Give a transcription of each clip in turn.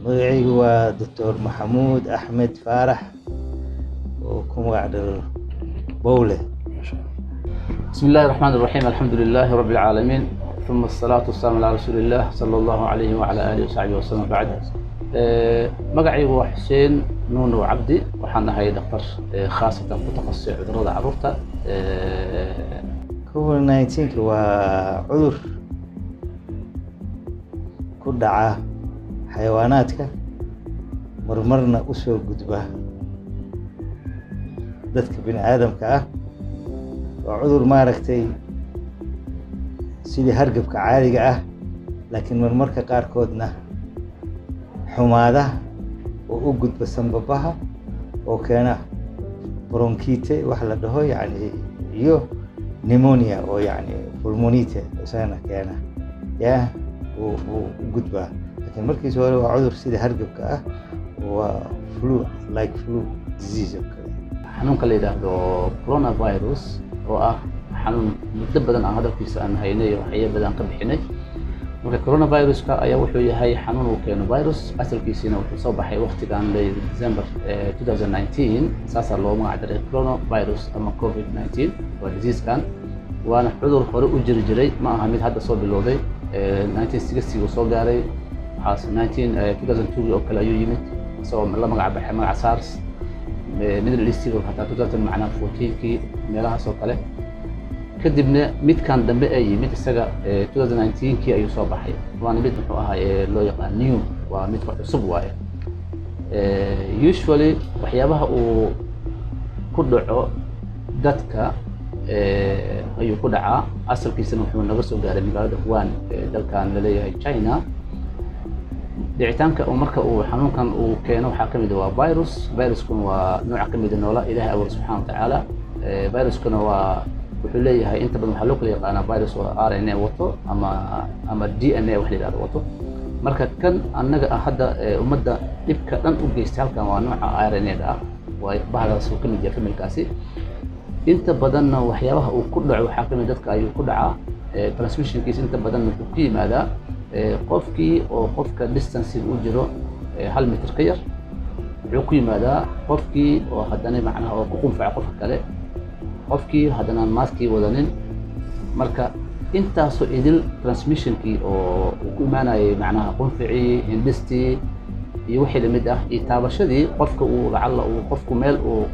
magacaygu waa Dr. Maxamuud Axmed Faarax oo ku magac dhalo Bowle. بسم الله الرحمن الرحيم الحمد لله رب العالمين ثم الصلاة والسلام على رسول الله صلى الله عليه وعلى آله وصحبه وسلم بعد مقعي هو حسين نونو عبدي وحنا هاي دكتور خاصة متخصص عذرات عرورته COVID-19 waa cudur ku dhaca xayawaanaadka marmarna u soo gudba dadka bini'aadamka ah. waa cudur maaragtay sidii hargabka caadiga ah laakiin marmarka qaarkoodna xumaada oo u gudba sanbabaha oo keena bronchite wax la dhaho yani iyo pneumonia oo yani pulmonite isagana keena u gudbaa. laakiin markiisa hore waa cudur sidii hargabka ah waa flu disease oo kale. xanuunka la yidhaahdo coronavirus oo ah xanuun muddo badan aan hadalkiisa aan haynay oo waxyaabo badan ka bixinay. marka coronaviruska ayaa wuxuu yahay xanuun uu keeno virus asalkiisina wuxuu soo baxay waqtigan December 2019 saasaa loo magac daray coronavirus ama COVID-19 waa disease-kan waana cudur hore u jiri jiray ma aha mid hadda soo bilowday 1960 uu soo gaaray waxaas 2002 oo kale ayuu yimid isagoo la magac baxay magaca SARS middle east hataa 2000 macnaa 14kii meelahaas oo kale kadibna midkan dambe ay yimid isaga 2019kii ayuu soo baxay waana mid muxuu ahaa loo yaqaan new waa mid cusub waaye. Usually waxyaabaha uu ku dhaco dadka ayuu ku dhacaa asalkiisana wuxuu naga soo gaaray magaalada Wuhan dalkan la leeyahay China. dhicitaanka marka uu xanuunkan uu keeno waxaa kamid ah waa viruskuna waa nooc kamid ah noolaha Ilaahay abuuray subxaanahu wa tacaala. viruskuna waa wuxuu leeyahay inta badan waxaa loo kala yaqaanaa virus oo RNA wato ama DNA wax la yidhahdo wato. marka kan annaga hadda ummadda dhibka dhan u geystay halkan waa nooca RNA-da ah waa bahdaas uu kamid yahay familkaasi. inta badanna waxyaabaha uu ku dhaco waxaa kamid dadka ayuu ku dhacaa transmissionkiisa inta badan wuxuu ku yimaadaa qofkii oo qofka distance u jiro 1 mitir ka yar wuxuu ku yimaadaa qofkii oo haddana macnaha oo ku qunfaca qofka kale qofkii haddana maaskii wadanin. marka intaasoo idil transmissionkii oo ku imaanayay macnaha qunficii hindhistii iyo wixii lamid ah iyo taabashadii qofka uu lacalla uu qofku meel uu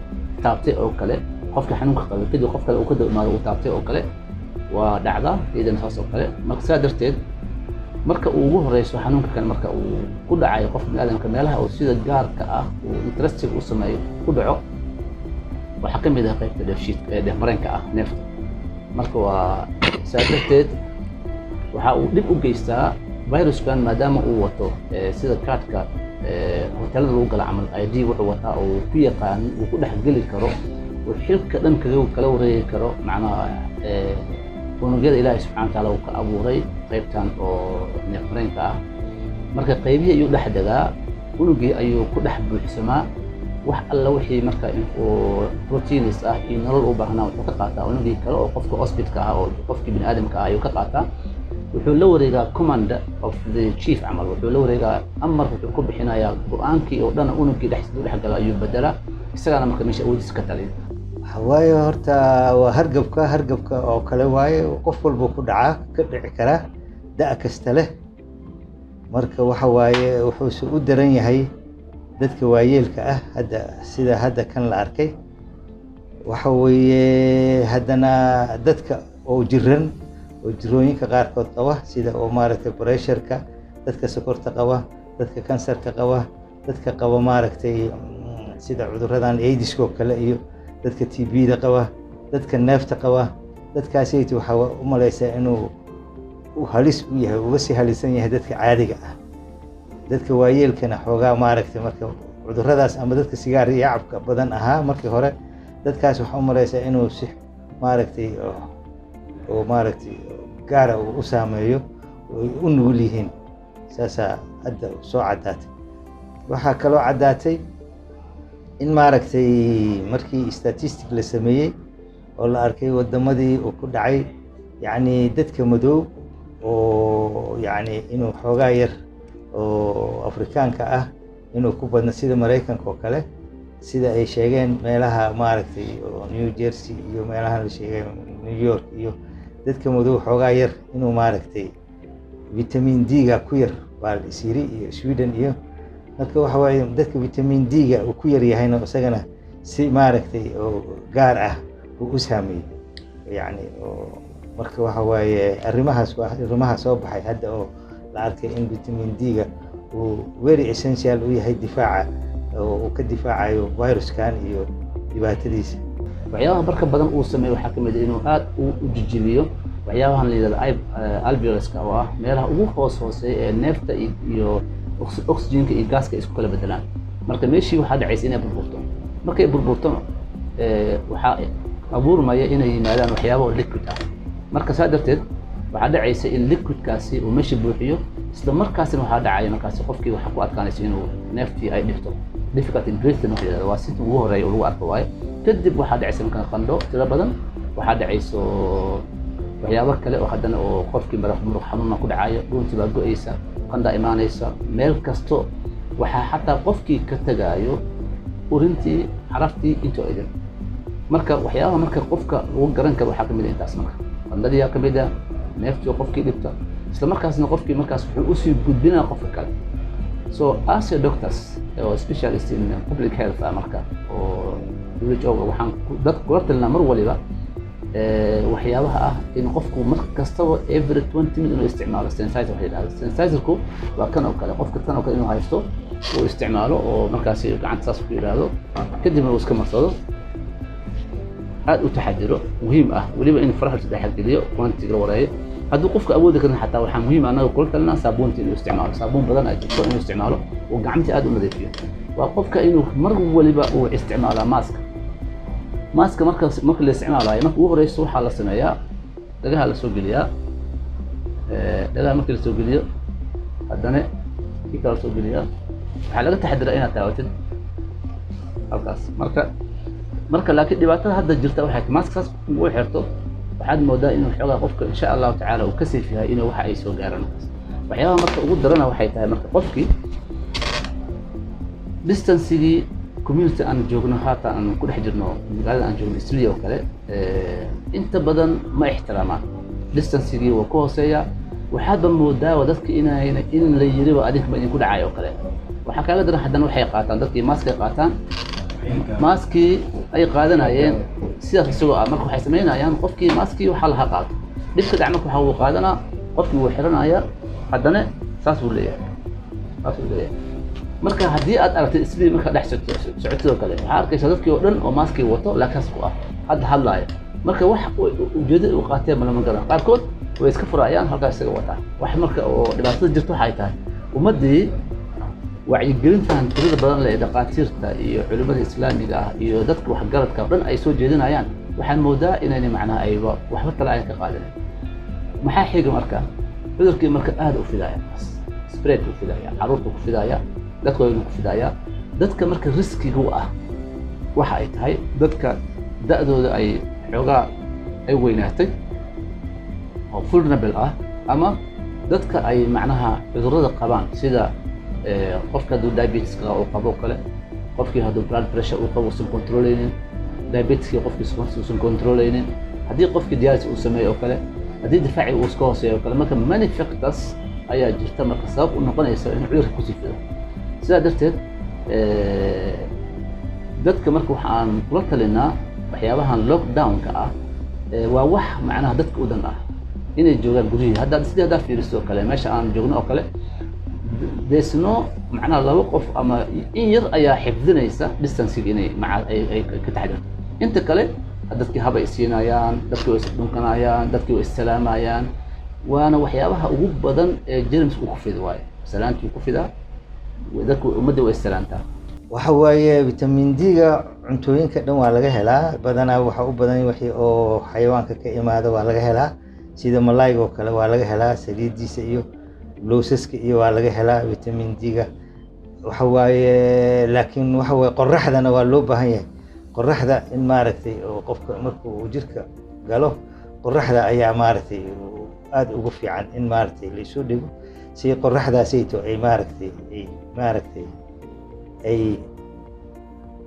taabtay oo kale qofka xanuunka qaba kadib qof kale uu ka damaado uu taabtay oo kale waa dhacda idan saas oo kale. marka saa darteed marka uu ugu horeyso xanuunka kan marka uu ku dhacayo qof bini'aadamka meelaha oo sida gaarka ah uu interesting u sameeyo ku dhaco waxaa ka mid ah qaybta dheefmareenka ah neefta. marka waa saa darteed waxa uu dhib u geystaa viruskan maadaama uu wato sida kaadhka hoteelada lagu gala camal ID wuxuu wataa oo ku yaqaan uu ku dhex geli karo oo xilka dhan kala wareegi karo macnaha unugyada Ilaahay subxaanahu wa tacaala uu ka abuuray qaybtan oo neefmareenka ah. marka qaybihii ayuu dhex degaa unugii ayuu ku dhex buuxsamaa wax alla wixii marka oo proteins ah iyo nolol u baahnaa wuxuu ka qaataa unugii kale oo qofka hospitalka ah oo qofkii bini'aadamka ah ayuu ka qaataa. wuxuu la wareegaa command of the chief camal wuxuu la wareegaa amar wuxuu ku bixinayaa go'aankii oo dhan unugii dhex gala ayuu bedelaa isagana marka meesha awoodiisa ka taliya. waayo horta waa hargabka oo kale waaye qof walba ku dhaca ka dhici kara da' kasta leh. marka waxa waaye wuxuuse u daran yahay dadka waayeelka ah sida hadda kan la arkay. waxa weeye haddana dadka oo jiran oo jirooyinka qaarkood qaba sida oo maaragtay pressureka dadka sokorta qaba dadka kansarka qaba dadka qaba maaragtay sida cuduradan AIDS oo kale iyo dadka TB-da qaba dadka neefta qaba dadkaasaytu waxaa u malaysaa inuu halis u yahay uga sii halisan yahay dadka caadiga ah. dadka waayeelkana xoogaa maaragtay marka cuduradaas ama dadka sigaar iyo cabka badan ahaa markii hore dadkaas waxaa u malaysaa inuu si maaragtay oo maaragtay gaara u saameeyo oo u nugul yihiin. saasaa hadda soo caddaatay. waxaa kaloo caddaatay in maaragtay markii statistic la sameeyey oo la arkay wadamadii uu ku dhacay يعني dadka madow oo yani inuu xoogaa yar oo afrikaanka ah inuu ku badno sida maraykanka oo kale, sida ay sheegeen meelaha maaragtay oo New Jersey iyo meelaha la sheegay New York iyo dadka madow xoogaa yar inuu maaragtay vitamin D-ga ku yar baa la isiri iyo Sweden iyo marka waxa waaye dadka vitamin D-ga uu ku yar yahayna isagana si maaragtay oo gaar ah uu u saameeyay yani marka waxa waaye arrimahaas waa arrimaha soo baxay hadda oo la arkay in vitamin D-ga uu very essential u yahay difaaca oo uu ka difaacayo viruskan iyo dhibaatadiisa. waxyaabaha marka badan uu sameeyo waxaa kamid ah inuu aad u jijibiyo waxyaabahan la yiraahdo alveoluska oo ah meelaha ugu hooseeya ee neefta iyo oxygenka iyo gaaska isku kala bedelaan. marka meeshii waxaa dhacaysa inay burburto, markay burburto waxaa abuurmaya inay yimaadaan waxyaabo liquid ah. marka saa darteed waxaa dhacaysa in liquidkaasi uu meesha buuxiyo, isla markaasina waxaa dhacaya markaasi qofkii waxaa ku adkaanaysa inuu neeftii ay dhifto, difficult breathing waxa la yiraahdo waa sidii ugu horeeya oo lagu arko waaye. kadib waxaa dhacaysa markaa qandho tiro badan, waxaa dhacayso waxyaabo kale oo haddana oo qofkii muruq xanuuna ku dhacayo, dhuuntii baa go'aysa, qandha imaanaysa meel kasto. waxaa xataa qofkii ka tagaayo urintii, caraftii intoo idin. marka waxyaabaha marka qofka lagu garan karo waxaa kamid ah intaas. marka qandhadiyaa kamid ah, neeftii qofkii dhibta, isla markaasna qofkii markaas wuxuu usii gudbinaa qofka kale. so as a doctors or specialist in public health marka oo WHO waxaan dadka kula talinaa mar waliba waxyaabaha ah in qofku mar kastaba every 20 minutes inuu isticmaalo sanitizer. waxa yiraahdo sanitizerku waa kan oo kale, qofka tan oo kale inuu haysto uu isticmaalo oo markaas gacanta saas ku yiraahdo, kadibna uu iska marsado, aad u taxadiro. muhiim ah waliba in faraha la taxadiriyo quantity wareey. hadduu qofka awoodi karin xataa waxaa muhiim ah anaga kula talinaa saabuunta inuu isticmaalo, saabuun badan ay jirto inuu isticmaalo oo gacanta aad u nadiifiyo. waa qofka inuu mar waliba uu isticmaalo maaska marka la isticmaalayo marka ugu horeyso waxaa la sameeyaa dhagaha la soo geliyaa, dhagaha marka la soo geliyo haddana kii kala soo geliyaa. waxaa laga taxadiraa inaad taawatid halkaas. marka laakiin dhibaatada hadda jirta waxay tahay maaska saas ugu xirto waxaad moodaa inuu xoogaa qofka insha allahu tacaala uu ka safe yahay inuu waxa ay soo gaaraan. waxyaabaha marka ugu darana waxay tahay marka qofkii distancegii community aan joogno haata aan ku dhex jirno magaalada aan joogno Islii oo kale inta badan ma ixtiraamaan distancegii waa ku hooseeya. waxaad moodaa dadka in la yiri waa adinka ma idinku dhacay oo kale. waxaa kaaga daran haddana waxay qaataan dadkii maaska qaataan, maaskii ay qaadanayeen sidaas isagoo ah. marka waxay sameynayaan qofkii maaskii waxa la qaato dhibka dhac marka waxa uu qaadanaa qofkii wuu xiranaya haddana saas uu leeyahay. marka haddii aad aragtay Islii marka dhex socotoo kale waxaa arkaysaa dadkii oo dhan oo maaskii wato laakiin ku ah hadlaaya. marka wax ujeedada u qaateen ma lama garan, qaarkood way iska furayaan halkaas isaga wataa. wax marka oo dhibaatada jirto waxay tahay ummadii wacyigelintan tirada badan leh dhaqaatiirta iyo culimada islaamiga ah iyo dadka waxgaradka dhan ay soo jeedinayaan, waxaan moodaa inay macnaha ay waxba kale ay ka qaadeen. maxaa xiga marka cudurkii marka aad u fidaya, spread u fidaya, caruurta ku fidaya, dadka way ku fidaya. dadka marka riskiga ah waxa ay tahay dadka da'dooda ay xoogaa ay weynaatay oo vulnerable ah, ama dadka ay macnaha cudurrada qabaan sida qofka hadduu diabeteska uu qabo kale, qofkii hadduu blood pressure uu qabo uusan controleynin, diabeteska qofkii uusan controleynin, haddii qofkii dialysis uu sameeyo oo kale, haddii difaaci uu iska hooseeyo oo kale. marka many factors ayaa jirta marka sabab u noqonaysa in cudurka ku sii fido. sidaa darteed dadka marka waxaan kula talinaa waxyaabahan lockdown-ka ah waa wax macnaha dadka u dan ah inay joogaan guriyihii. sidii haddaa fiiriso oo kale meesha aan joogno oo kale deesno macnaha laba qof ama in yar ayaa xifdinaysa distancing inay ay ka taxadirto. inta kale dadkii haba isiinayaan, dadkii way isdhunkanayaan, dadkii way issalaamayaan. waana waxyaabaha ugu badan ee germs uu ku fido waaye. salaantii ku fidaa, dadku ummadda way salaantaa. waxa waaye vitamin D-ga cuntooyinka dhan waa laga helaa, badanaa waxa u badan wixii oo xayawaanka ka imaada waa laga helaa, sida malayga oo kale waa laga helaa, saliidiisa iyo loosaska iyo waa laga helaa vitamin D-ga. waxa waaye laakiin waxa waaye qorraxdana waa loo baahan yahay. qorraxda in maaragtay oo qofka markuu jirka galo qorraxda ayaa maaragtay aad ugu fiican in maaragtay la isu dhigo si qorraxdaasayto ay maaragtay maaragtay ay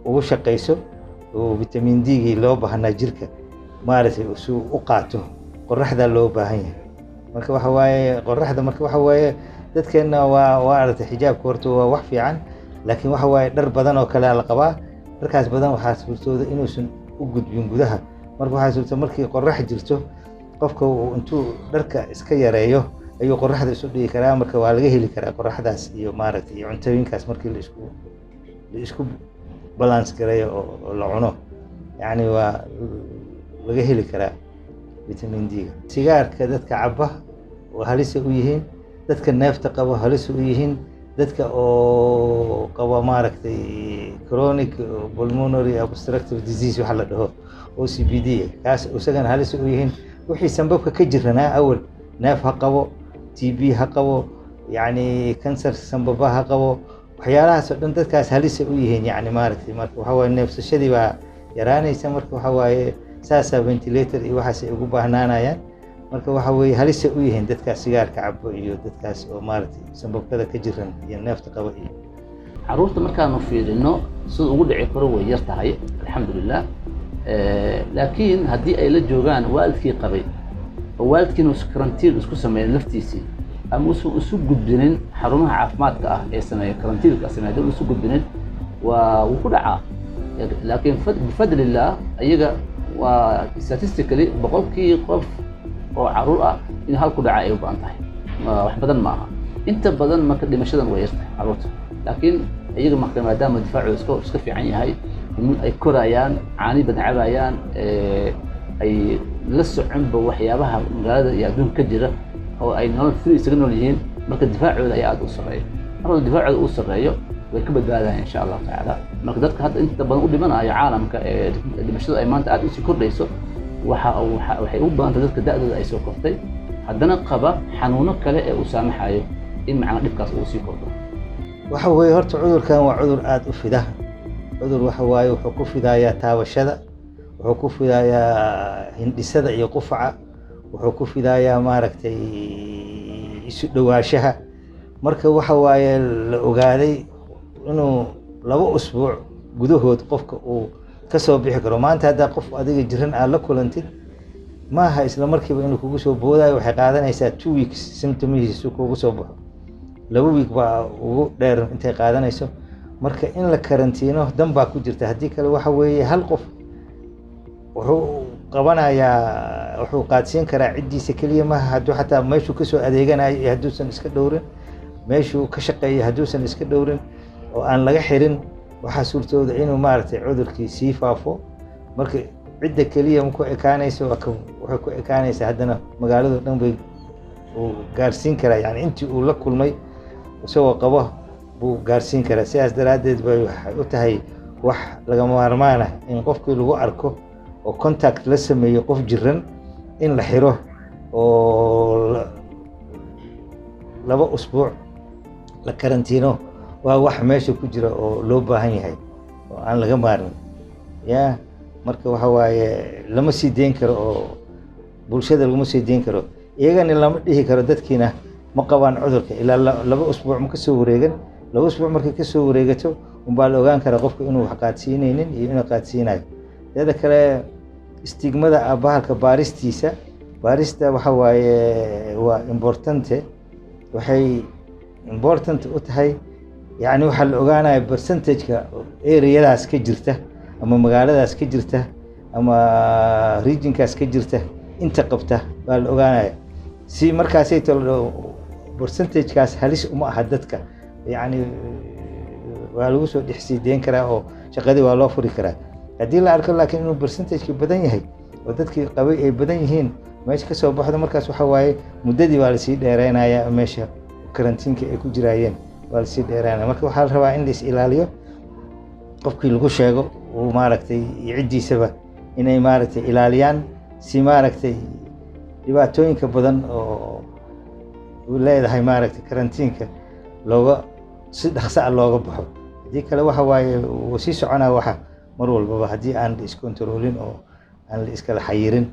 ugu shaqayso oo vitamin D-gii loo baahnaa jirka maaragtay suu u qaato qorraxda loo baahan yahay. marka waxa waaye qorraxda marka waxa waaye dadkeena waa aragtay xijaabka horta waa wax fiican, laakiin waxa waaye dhar badan oo kale la qabaa. dharkaas badan waxaa suurtooda inuusan u gudbin gudaha. marka waxaa suurta markii qorrax jirto qofka intuu dharka iska yareeyo ayuu qorraxda isu dhigi karaa. marka waa laga heli karaa qorraxdaas iyo maaragtay iyo cuntooyinkaas markii la isku balance gareeyo oo la cuno, yacni waa laga heli karaa vitamin D-ga. sigaarka dadka caba waa halisa u yihiin, dadka neefta qaba halisa u yihiin, dadka oo qaba maaragtay chronic pulmonary obstructive disease waxa la dhaho OCPD, kaas isagana halisa u yihiin. wixii sanbabka ka jiranaa awal neef ha qabo, TB ha qabo, yacni kansar sanbaba ha qabo, waxyaalahaas oo dhan dadkaas halisa u yihiin. yacni maaragtay marka waxa waaye neefsashadii baa yaraanaysa. marka waxa waaye saasaa ventilator iyo waxaas ay ugu baahnaanayaan. marka waxa weeye halisa u yihiin dadkaas sigaarka cabo iyo dadkaas oo maaragtay sanbabkada ka jiran iyo neefta qaba. iyo caruurta markaanu fiirino sida ugu dhici karo way yar tahay alxamdulilah. laakiin haddii ay la joogaan waalidkii qabay oo waalidkiina karantiin isku sameeya laftiisii ama isu gudbinin xarumaha caafimaadka ah ee sameeya karantiilka sameeya isu gudbinin wuu ku dhacaa. laakiin bifadlillah ayaga waa statistically boqolkii qof oo caruur ah in hal ku dhaca ay u baahan tahay, wax badan ma aha. inta badan marka dhimashadan way yartahay caruurta, laakiin iyaga marka maadaama difaacooda iska fiican yahay, ay korayaan, caani badan cabayaan, ay la soconba waxyaabaha magaalada iyo adduunka ka jira oo ay nolol free isaga nool yihiin, marka difaacooda ayaa aad u sarreeya. marka difaacooda uu sarreeyo way ka badbaadayaan insha allahu tacaala. marka dadka hadda inta badan u dhimanayo caalamka ee dhimashada ay maanta aad usii kordhayso waxay u badan tahay dadka da'dooda ay soo kortay haddana qaba xanuuno kale ee uu saamaxayo in macna dhibkaas uu sii kordho. waxa weeye horta cudurkan waa cudur aad u fida. cudur waxa waaye wuxuu ku fidayaa taabashada, wuxuu ku fidayaa hindhisada iyo qufaca, wuxuu ku fidayaa maaragtay isu dhowaanshaha. marka waxa waaye la ogaaday inuu 2 usbuuc gudahood qofka uu ka soo bixi karo. maanta haddaa qof adiga jiran aad la kulantid maaha isla markiiba inuu kugu soo boodayo, waxay qaadanaysaa 2 weeks symptomihiisu kugu soo baxo. 2 week baa ugu dheer intay qaadanayso. marka in la karantiino dan baa ku jirta. haddii kale waxa weeye hal qof wuxuu qabanayaa, wuxuu qaadsiin karaa ciddiisa keliya maaha. hadduu xataa meeshuu kasoo adeeganayo iyo hadduusan iska dhowrin, meeshuu ka shaqeeyo hadduusan iska dhowrin oo aan laga xirin, waxaa suurtooda inuu maaragtay cudurkii sii faafo. marka cidda keliya ma ku ekaanayso, waxay ku ekaanaysaa haddana magaaladu dhan bay uu gaarsiin karaa. yani intii uu la kulmay isagoo qabo buu gaarsiin karaa. sidaas daraaddeed bay waxay u tahay wax lagama maarmaan ah in qofkii lagu arko oo contact la sameeyo qof jiran in la xiro oo 2 usbuuc la karantiino. waa wax meesha ku jira oo loo baahan yahay oo aan laga maarmin. marka waxa waaye lama sii deyn karo oo bulshada laguma sii deyn karo. iyagana lama dhihi karo dadkiina ma qabaan cudurka ilaa 2 usbuuc ma ka soo wareegan. 2 usbuuc markay ka soo wareegato unbaa la ogaan karaa qofka inuu wax qaadsiinaynin iyo inuu qaadsiinayo. teeda kale stigmada bahalka baarista waxa waaye waa importante. waxay important u tahay yacni waxaa la ogaanaya percentage-ka areadaas ka jirta ama magaaladaas ka jirta ama regionkaas ka jirta inta qabta baa la ogaanaya. si markaasay tolo percentage-kaas halis uma aha dadka, yacni waa lagu soo dhexsii deyn karaa oo shaqadii waa loo furi karaa. haddii la arko laakiin inuu percentage-ki badan yahay oo dadkii qabay ay badan yihiin meesha ka soo baxdo, markaas waxa waaye muddadii waa lasii dheereynayaa meesha karantiinka ay ku jiraayeen waa lasii dheeraanaya. marka waxaa la rabaa in la is ilaaliyo. qofkii lagu sheego uu maaragtay iyo ciddiisaba inay maaragtay ilaaliyaan si maaragtay dhibaatooyinka badan oo uu leedahay maaragtay karantiinka si dhaqso ah looga baxo. haddii kale waxa waaye wuu sii soconaa waxa mar walbaba haddii aan la iskontaroolin oo aan la iskala xayirin.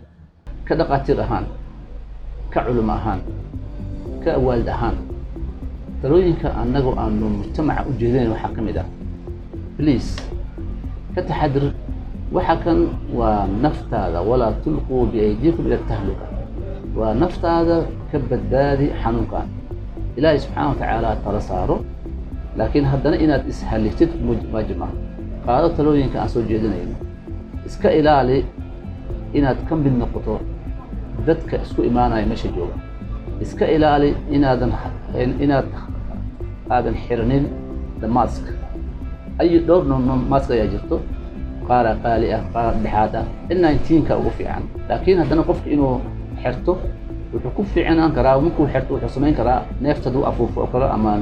ka dhaqaatiir ahaan, ka culimo ahaan, ka waalid ahaan talooyinka annagu aanu mujtamaca u jeedinayn waxaa ka mid ah please ka taxadir waxa kan waa naftaada walaa tulquu biaydiikum ila tahluka waa naftaada ka badbaadi xanuunkan ilaahay subxaana wa tacaala tala saaro laakiin haddana inaad ishaliftid waajib ah qaado talooyinka aan soo jeedinayno iska ilaali inaad ka mid noqoto dadka isku imaanaya meesha jooga iska ilaali inaad aadan xiranin mask ay dhowr mask ayaa jirto qaar qaali ah qaar dhexaad ah N19ka ugu fiican laakiin haddana qofka inuu xirto wuxuu ku fiicnaan karaa markuu xirto wuxuu samayn karaa neeftadu afuufo oo kale ama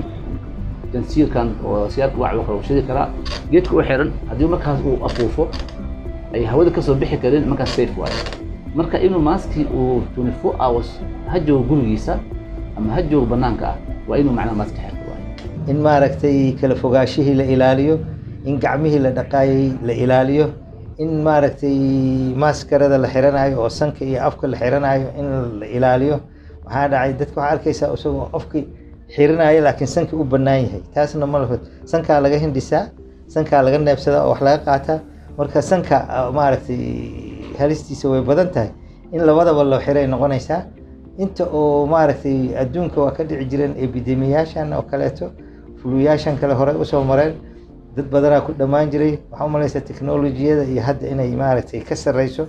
jansiirkan oo siyaarka wax kale shidi karaa geedka u xiran haddii markaas uu afuufo ay hawada ka soo bixi kareen markaas safe waaye marka inuu maski uu 24 hours hajoogo gurigiisa ama hajoogo banaanka ah waa inuu macnaha maski xirto waaye in maaragtay kala fogaashihii la ilaaliyo in gacmihii la dhaqaayay la ilaaliyo in maaragtay maskarada la xiranayo oo sanka iyo afka la xiranayo in la ilaaliyo waxaa dhacay dadka waxaa arkaysaa isagoo afkii xiranayo laakiin sanka u bannaan yahay taasna ma laha sankaa laga hindhisaa sankaa laga neebsadaa oo wax laga qaataa marka sanka maaragtay halistiisa way badan tahay in labadaba loo xiray noqonaysaa inta oo maaragtay adduunka waa ka dhici jireen epidemiyaashan oo kaleeto fuluyaashan kale hore usoo mareen dad badanaa ku dhammaan jiray waxaa u malaysaa teknolojiyada iyo hadda inay maaragtay ka sarreyso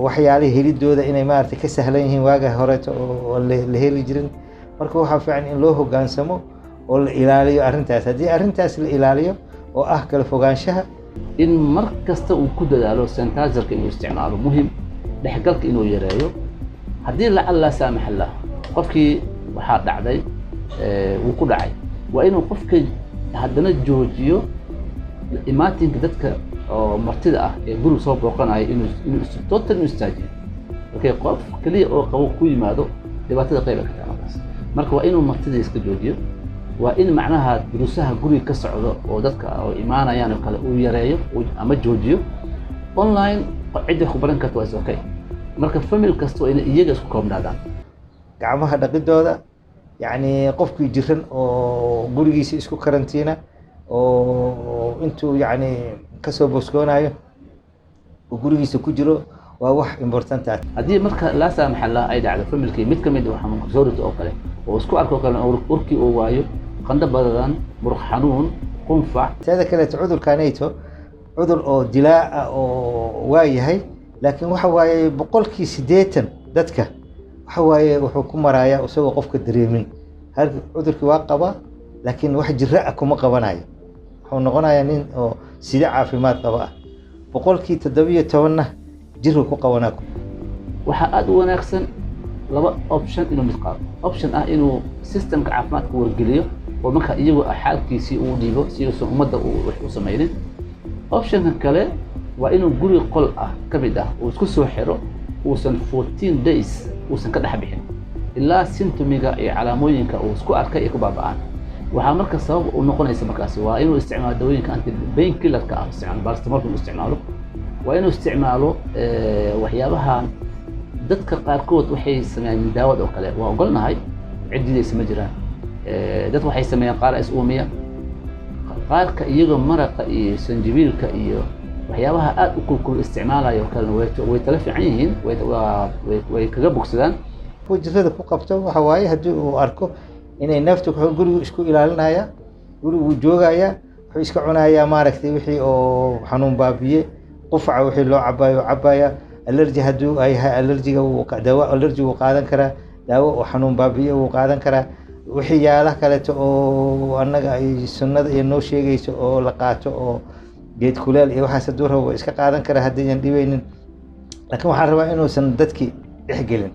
waxyaalihii helidooda inay maaragtay ka sahlan yihiin waaga horeeto oo la heli jirin marka waxaa fiican in loo hoggaansamo oo la ilaaliyo arrintaas haddii arrintaas la ilaaliyo oo ah kala fogaanshaha in mar kasta uu ku dadaalo sanitizerka inuu isticmaalo muhim dhexgalka inuu yareeyo haddii lacalla saamax Allah qofkii waxaa dhacday wuu ku dhacay waa inuu qofka haddana joojiyo imaatinka dadka oo martida ah ee guriga soo booqanaya inuu total istaajiyo okay qof kaliya oo qabo ku yimaado dhibaatada qayb ka tahay marka waa inuu martida iska joojiyo waa in macnaha duruusaha guriga ka socdo oo dadka oo imaanayaan oo kale uu yareeyo ama joojiyo online cidda ku baran karto waa okay marka family kasto in iyaga isku koobnaadaan gacmaha dhaqidooda yani qofkii jiran oo gurigiisa isku karantiina oo intuu yani kasoo boskoonayo oo gurigiisa ku jiro waa wax important ah haddii marka la saamax Allah ay dhacdo familkii mid kamid ah xanuun sawirta oo kale oo isku arko kale urkii oo waayo qanda badan muruq xanuun qunfac teeda kale cudurkaanayto cudur oo dilaa oo waayahay laakiin waxa waaye 80% dadka waxa waaye wuxuu ku marayaa isagoo qofka dareemin hal cudurkii waa qaba laakiin wax jirra kuma qabanayo wuxuu noqonayaa nin oo sida caafimaad qaba ah 17% jiru ku qabanaa waxa aad u wanaagsan laba option inuu mid qaado option ah inuu systemka caafimaadka wargeliyo oo marka iyagu xaalkiisii uu dhiibo si uu ummadda wax u sameeyay option kale waa inuu guri qol ah kamid ah uu isku soo xiro uusan 14 days uusan ka dhex bixin ilaa symptomiga iyo calaamooyinka uu isku arkay ay ku baaba'aan waxaa marka sabab u noqonaysa markaas waa inuu isticmaalo dawooyinka anti pain killerka ah isticmaalo paracetamol inuu isticmaalo waa inuu isticmaalo waxyaabaha dadka qaarkood waxay sameeyaan daawad oo kale waa ogolnahay cidideesa ma jiraan dad waxay sameeyaan qaar is uumiya qaarka iyagoo maraqa iyo sanjabiilka iyo waxyaabaha aad u kulkul isticmaalayo kale way tala fiican yihiin way kaga bogsadaan jirrada ku qabto waxa waaye haddii uu arko inay naftu gurigu isku ilaalinaya gurigu joogaya wuxuu iska cunayaa maaragtay wixii oo xanuun baabiye qufaca wixii loo cabaya allergy hadduu ay allergiga uu daawo allergy uu qaadan karaa daawo oo xanuun baabiye uu qaadan karaa wixii yaala kaleeto oo annaga ay sunnada iyo noo sheegayso oo la qaato oo geed kuleel iyo waxaas hadduu rabo iska qaadan karaa haddaynan dhibaynin laakiin waxaan rabaa inuusan dadkii dhexgelin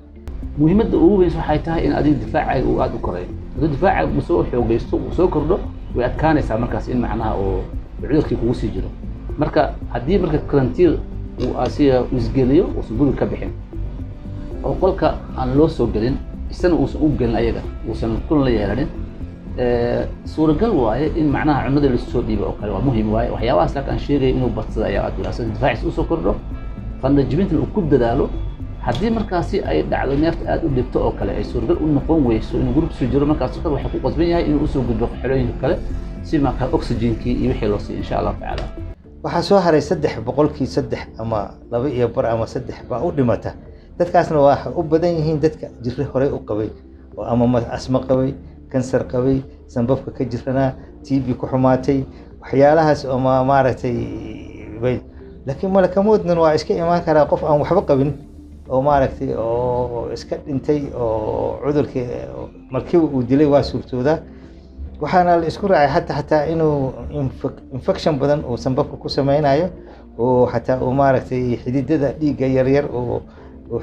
muhiimadda ugu weyn waxay tahay in adiga difaacaaga uu aad u koreeyo hadduu difaacaaga uu soo xoogaysto uu soo kordho way adkaanaysaa markaas in macnaha oo cudurkii kugu sii jiro marka haddii marka karantiil uu asiga isgeliyo uusan guriga ka bixin oo qolka aan loo soo gelin isna uusan u gelin ayaga uusan kun la yeelanin suuragal waaye in macnaha cunada la soo dhiibo oo kale waa muhiim waaye waxyaabahaas laakiin aan sheegay inuu badsado ayaa aad wanaagsan difaaciisa u soo kordho qandajibinta uu ku dadaalo haddii markaasi ay dhacdo neefta aad u dhibto oo kale ay suuragal u noqon weyso inuu gurub soo jiro markaas qofka waxa ku qasban yahay inuu usoo gudbo xerooyinka kale si markaa oxygenkii iyo wixii loo siiyo insha Allah tacaala waxaa soo haray 3% ama 2 ama 3 baa u dhimata dadkaasna waa u badan yihiin dadka jirri hore u qabay oo ama asma qabay kansar qabay sanbabka ka jirana TB ku xumaatay waxyaalahaas oo maaragtay laakiin malakamoodnan waa iska imaan karaa qof aan waxba qabin oo maaragtay oo iska dhintay oo cudurkii markii uu dilay waa suurtooda waxaana la isku raacay xataa inuu infection badan oo sanbabka ku sameynayo oo xataa uu maaragtay xididada dhiigga yaryar oo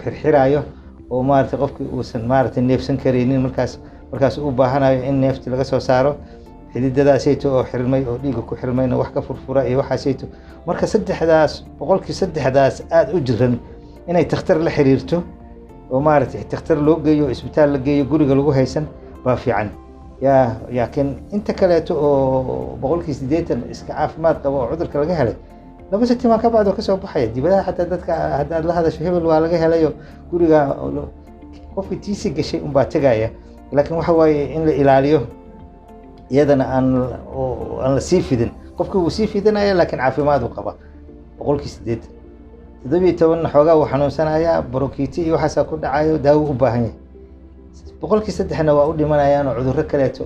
xirxirayo oo maaragtay qofkii uusan maaragtay neefsan kareynin markaas u baahanayo in neefti laga soo saaro xididadaasayto oo xirmay oo dhiigga ku xirmayna wax ka furfura iyo waxaasayto marka saddexdaas aad u jiran inay takhtar la xiriirto oo maaragtay takhtar loo geeyo isbitaal la geeyo guriga lagu haysan baa fiican laakiin inta kaleeto oo 80% iska caafimaad qabo oo cudurka laga helay laba satimaan ka bacdo ka soo baxaya dibadaha xataa dadka haddaad la hadasho hebel waa laga helayo guriga qofkii tiisi gashay unbaa tegaya laakiin waxa waaye in la ilaaliyo iyadana aan la sii fidin qofkii wuu sii fidinaya laakiin caafimaad uu qaba 8% 17 xoogaa uu xanuunsanaya bronkitis iyo waxaas ku dhacayo daawo u baahan yahay 3% waa u dhimanayaan cudurro kaleeto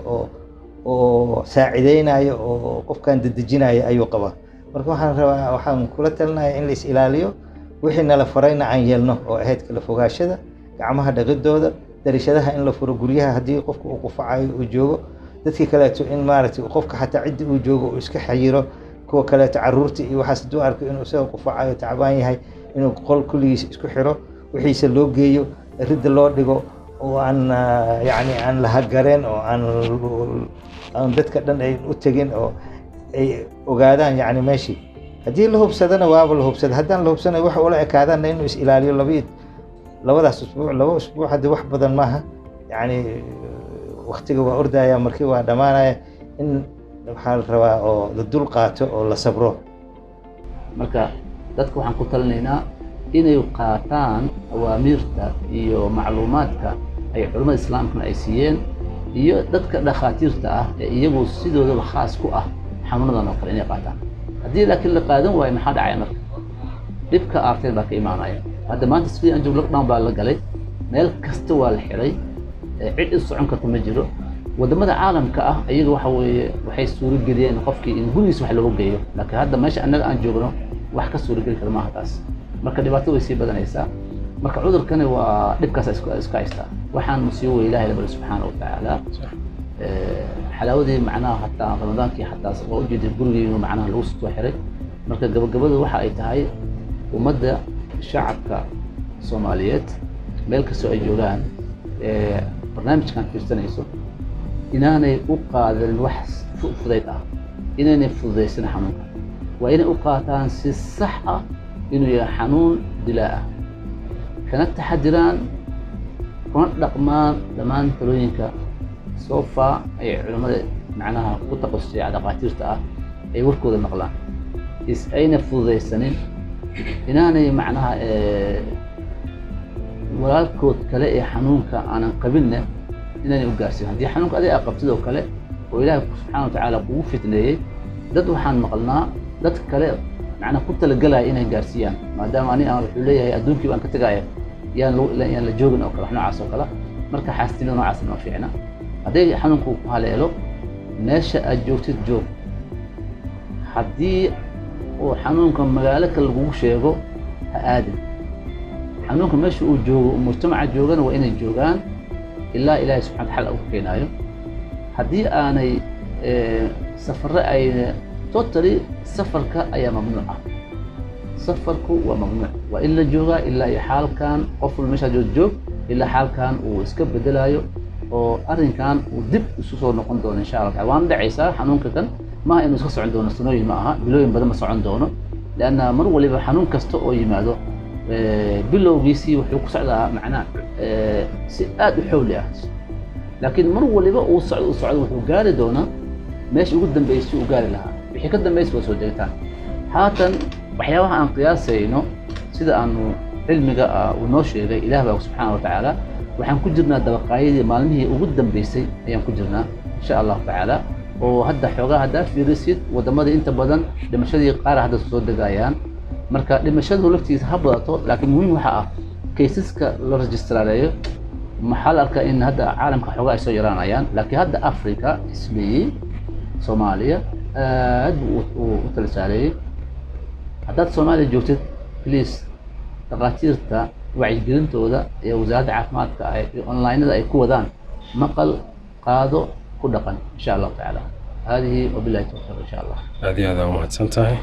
oo saacideynayo oo qofkan dadejinayo ayuu qabaa marka waxaan kula talinayaa in la is ilaaliyo wixii nala farayna aan yeelno oo ahayd kala fogaashada gacmaha dhaqidooda darishadaha in la furo guryaha haddii qofku uu qufacayo uu joogo dadkii kaleeto in maaragtay qofka xataa ciddi uu joogo uu iska xayiro kuwa kaleeto caruurta iyo waxaas hadduu arko inuu isaga qufacayo tacbaan yahay inuu qol kulligiisa isku xiro wixiisa loo geeyo ridda loo dhigo oo aan la hagareen oo aan dadka dhan ay u tegin oo ay ogaadaan meeshii haddii la hubsadana waaba la hubsada haddaan la hubsanayo waxa ula ekaadaanna inuu is ilaaliyo laba usbuuc haddii wax badan maaha waqtiga waa ordaya markii waa dhamaanaya in waxaa la rabaa oo la dul qaato oo la sabro marka dadka waxaan ku talinaynaa inay qaataan awaamiirta iyo macluumaadka ay culimada islaamkuna ay siiyeen iyo dadka dhakhaatiirta ah ee iyagu sidoodaba khaas ku ah xanuunadan oo kale inay qaataan haddii laakiin la qaadan waayo maxaa dhacaya marka dhibka aarteen baa ka imaanaya hadda maanta sidii aan joog lockdown baa la galay meel kasta waa la xiray cid is socon karta ma jiro wadamada caalamka ah iyaga waxa weeye waxay suurageliyeen qofkii in gurigiisa wax lagu geeyo laakiin hadda meesha annaga aan joogno wax ka suurageli kara maaha taas marka dhibaato way sii badanaysaa marka cudurkani waa dhibkaas iska haystaa waxaan musiibo wey ilaahay labari subxaana wa tacaala xalaawadii macnaha hataa ramadaankii xataa waa ujeeday gurigii macnaha lagu soo xiray marka gabagabadu waxa ay tahay ummadda shacabka Soomaaliyeed meel kastoo ay joogaan barnaamijkan fiirsanayso inaanay u qaadan wax fudayd ah inaanay fududaysan xanuunka waa inay u qaataan si sax ah inuu yahay xanuun dilaa ah kana taxadiraan kuna dhaqmaan dhammaan talooyinka soo faa ay culimada macnaha ku taqasusay dhaqaatiirta ah ay warkooda maqlaan ayna fududaysanin inaanay macnaha walaalkood kale ee xanuunka aanan qabinna inaanay u gaarsiin haddii xanuunka adiga aad qabtid oo kale oo ilaahay subxaana wa tacaala kugu fitneeyey dad waxaan maqalnaa dad kale macnaha ku talagalaya inay gaarsiiyaan maadaama ani aan wuxuu leeyahay adduunkii baan ka tegaya yaan la joogin oo kale wax noocaas oo kale marka xaastinida noocaas ma fiicna hadday xanuunku ku haleelo meesha aad joogtid joog haddii oo xanuunka magaalo kale lagugu sheego ha aadin xanuunka meesha uu joogo mujtamaca joogana waa inay joogaan ilaa ilaahay subxaana xal ugu keenaayo haddii aanay safarre ay totally safarka ayaa mamnuuca safarku waa mamnuuc waa in la joogaa ilaa iyo xaalkan qof walba meesha joog ilaa xaalkan uu iska bedelayo oo arrinkan uu dib isu soo noqon doono insha Allah waan dhacaysaa xanuunka kan ma inuu iska socon doono sanooyin ma aha bilooyin badan ma socon doono laana mar waliba xanuun kasta oo yimaado bilowgiisii wuxuu ku socdaa macnaa si aad u xawli ah laakiin mar waliba uu socdo wuxuu gaari doonaa meesha ugu dambeysay uu gaari lahaa wixii ka dambeysay waa soo deegtaan haatan waxyaabaha aan qiyaasayno sida aanu cilmiga uu noo sheegay ilaah baa subxaana wa tacaala waxaan ku jirnaa dabaqaayadii maalmihii ugu dambeysay ayaan ku jirnaa insha allahu tacaala oo hadda xoogaa haddaad fiirisid waddamadii inta badan dhimashadii qaar hadda soo degayaan marka dhimashadu laftiisa ha badato laakiin muhiim waxa ah kaysaska la registrareeyo maxaa la arkaa in hadda caalamka xoogaa ay soo yaraanayaan laakiin hadda africa isleeyey soomaaliya aad buu u tala saareeyey haddaad soomaaliya joogtid please dhakhaatiirta wacyigelintooda ee wasaaradda caafimaadka onlinada ay ku wadaan maqal qaado ku dhaqan insha allahu tacaala هذه وبالله التوفيق ان شاء الله. هذه مهندسنتهي